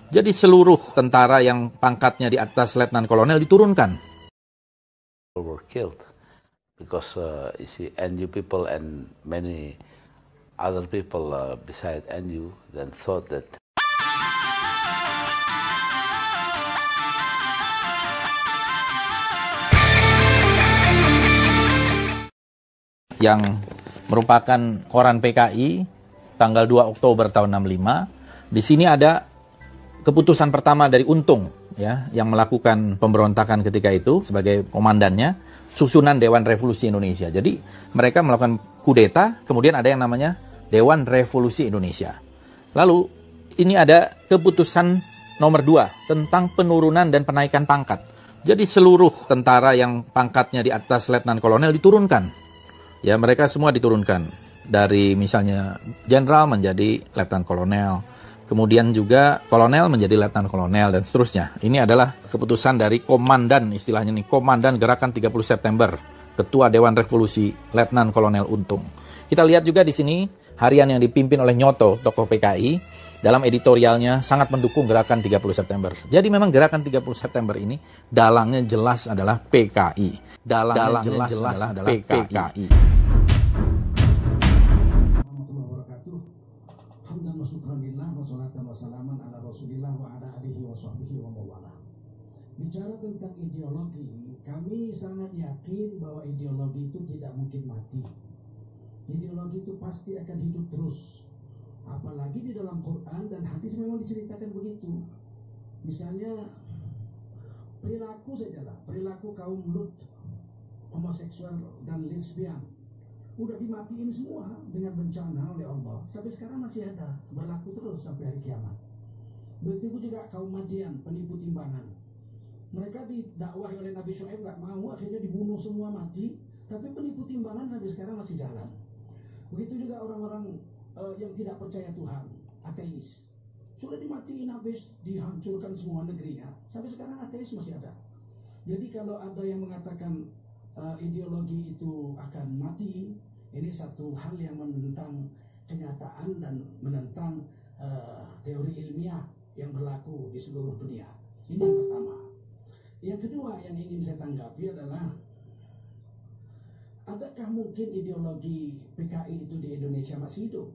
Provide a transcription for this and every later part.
Jadi seluruh tentara yang pangkatnya di atas letnan kolonel diturunkan. Were killed because you see NU people and many other people beside NU then thought that yang merupakan koran PKI tanggal 2 Oktober tahun 65. Di sini ada keputusan pertama dari Untung ya yang melakukan pemberontakan ketika itu sebagai komandannya, susunan Dewan Revolusi Indonesia. Jadi mereka melakukan kudeta, kemudian ada yang namanya Dewan Revolusi Indonesia. Lalu ini ada keputusan nomor 2 tentang penurunan dan penaikan pangkat. Jadi seluruh tentara yang pangkatnya di atas letnan kolonel diturunkan. Ya, mereka semua diturunkan dari misalnya jenderal menjadi letnan kolonel, kemudian juga kolonel menjadi letnan kolonel dan seterusnya. Ini adalah keputusan dari komandan, istilahnya nih, komandan Gerakan 30 September, Ketua Dewan Revolusi Letnan Kolonel Untung. Kita lihat juga di sini harian yang dipimpin oleh Nyoto, tokoh PKI, dalam editorialnya sangat mendukung Gerakan 30 September. Jadi memang Gerakan 30 September ini dalangnya jelas adalah PKI. Dalangnya jelas adalah PKI. Hamdan wa syukranillah wa salatan wa salaman ala rasulillah wa ala alihi wa sahbihi wa mawala. Bicara tentang ideologi, kami sangat yakin bahwa ideologi itu tidak mungkin mati. Ideologi itu pasti akan hidup terus. Apalagi di dalam Quran dan hadis memang diceritakan begitu. Misalnya perilaku sajalah, perilaku kaum Lut, homoseksual dan lesbian, udah dimatiin semua dengan bencana oleh Allah. Sampai sekarang masih ada, berlaku terus sampai hari kiamat. Begitu juga kaum Madian, penipu timbangan. Mereka didakwahi oleh Nabi Shu'aib gak mau, akhirnya dibunuh semua mati. Tapi penipu timbangan sampai sekarang masih jalan. Begitu juga orang-orang yang tidak percaya Tuhan, ateis. Sudah dimatiin habis, dihancurkan semua negerinya. Sampai sekarang ateis masih ada. Jadi kalau ada yang mengatakan ideologi itu akan mati, ini satu hal yang menentang kenyataan dan menentang teori ilmiah yang berlaku di seluruh dunia. Ini yang pertama. Yang kedua yang ingin saya tanggapi adalah, adakah mungkin ideologi PKI itu di Indonesia masih hidup?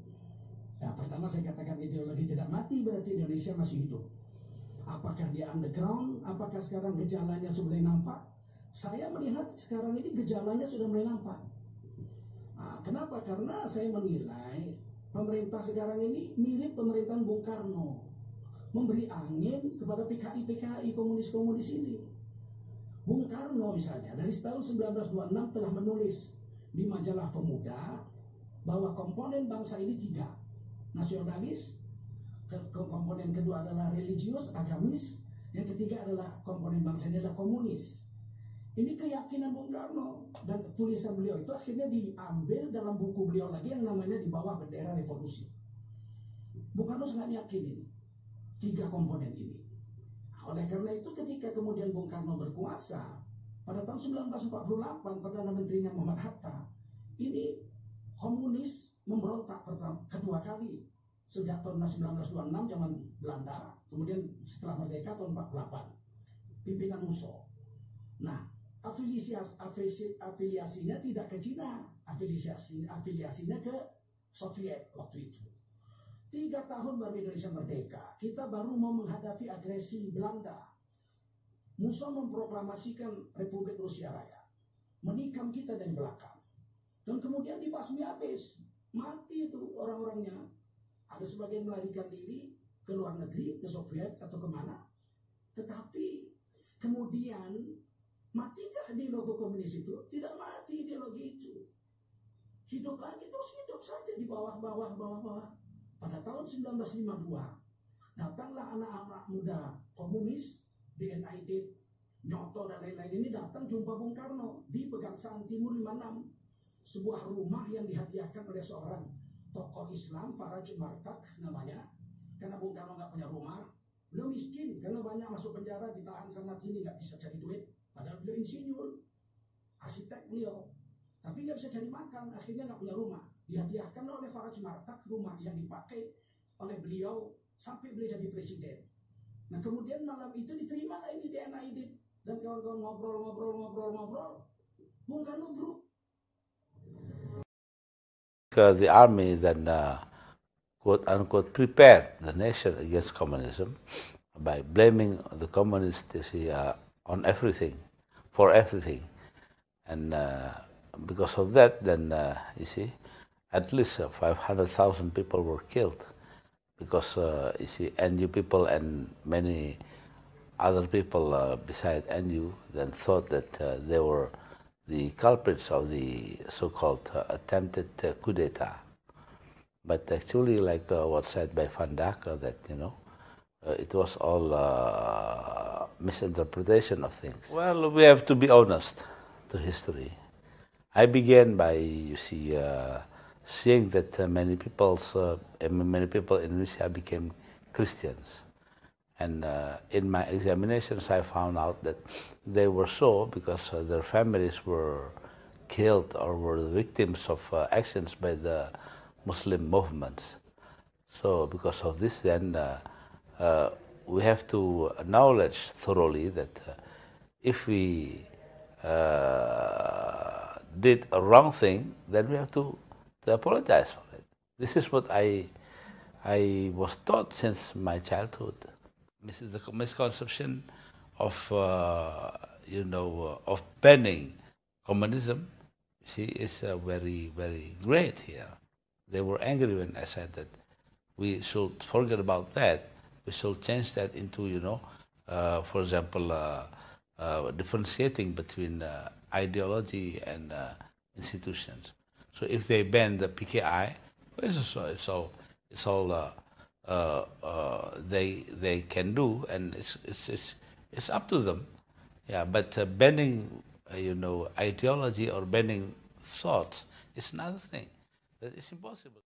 Ya, pertama saya katakan ideologi tidak mati berarti Indonesia masih hidup. Apakah dia underground? Apakah sekarang gejalanya sudah mulai nampak? Saya melihat sekarang ini gejalanya sudah mulai nampak. Nah, kenapa? Karena saya menilai pemerintah sekarang ini mirip pemerintahan Bung Karno, memberi angin kepada PKI-PKI komunis-komunis ini. Bung Karno misalnya dari tahun 1926 telah menulis di majalah Pemuda bahwa komponen bangsa ini 3. Nasionalis, komponen kedua adalah religius, agamis, yang ketiga adalah komponen bangsa ini adalah komunis. Ini keyakinan Bung Karno, dan tulisan beliau itu akhirnya diambil dalam buku beliau lagi yang namanya Di Bawah Bendera Revolusi. Bung Karno sangat yakin ini 3 komponen ini. Oleh karena itu ketika kemudian Bung Karno berkuasa pada tahun 1948, Perdana Menterinya Muhammad Hatta, ini komunis memberontak kedua kali sejak tahun 1926 zaman Belanda, kemudian setelah merdeka tahun 48 pimpinan Musso. Nah, afiliasinya tidak ke Cina, afiliasinya ke Soviet waktu itu. 3 tahun baru Indonesia merdeka, kita baru mau menghadapi agresi Belanda. Musso memproklamasikan Republik Rusia Raya, menikam kita dari belakang. Dan kemudian dibasmi habis, mati itu orang-orangnya. Ada sebagian melarikan diri ke luar negeri, ke Soviet atau kemana. Tetapi kemudian matikah ideologi komunis itu? Tidak mati ideologi itu. Hidup lagi, terus hidup saja di bawah. Pada tahun 1952, datanglah anak-anak muda komunis, DNID, Nyoto dan lain-lain ini datang jumpa Bung Karno di Pegangsaan Timur 56. Sebuah rumah yang dihadiahkan oleh seorang tokoh Islam, Faraj Martak namanya. Karena Bung Karno nggak punya rumah, beliau miskin karena banyak masuk penjara, ditahan sana sini, nggak bisa cari duit. Padahal beliau insinyur, arsitek beliau, tapi nggak bisa cari makan, akhirnya nggak punya rumah. Dihadiahkan oleh Faraj Martak rumah yang dipakai oleh beliau sampai beliau jadi presiden. Nah kemudian malam itu diterima lah ini di NIDIP dan kawan-kawan ngobrol. Bung Karno group. The army then quote unquote prepared the nation against communism by blaming the communists, you see, on everything, for everything. And because of that, then, you see, at least 500,000 people were killed because, you see, NU people and many other people beside NU then thought that they were the culprits of the so-called attempted coup d'etat. But actually, like what's said by Van Dijk, that, you know, it was all misinterpretation of things. Well, we have to be honest to history. I began by, you see, seeing that many people in Indonesia became Christians. And in my examinations, I found out that they were so because their families were killed or were the victims of actions by the Muslim movements. So because of this, then we have to acknowledge thoroughly that if we did a wrong thing, then we have to apologize for it. This is what I was taught since my childhood. This is the misconception of of banning communism. See, is very, very great here. They were angry when I said that we should forget about that. We should change that into, for example, differentiating between ideology and institutions. So if they ban the PKI, it's all they can do, and it's up to them. Yeah, but banning ideology or banning thoughts is another thing. That is impossible.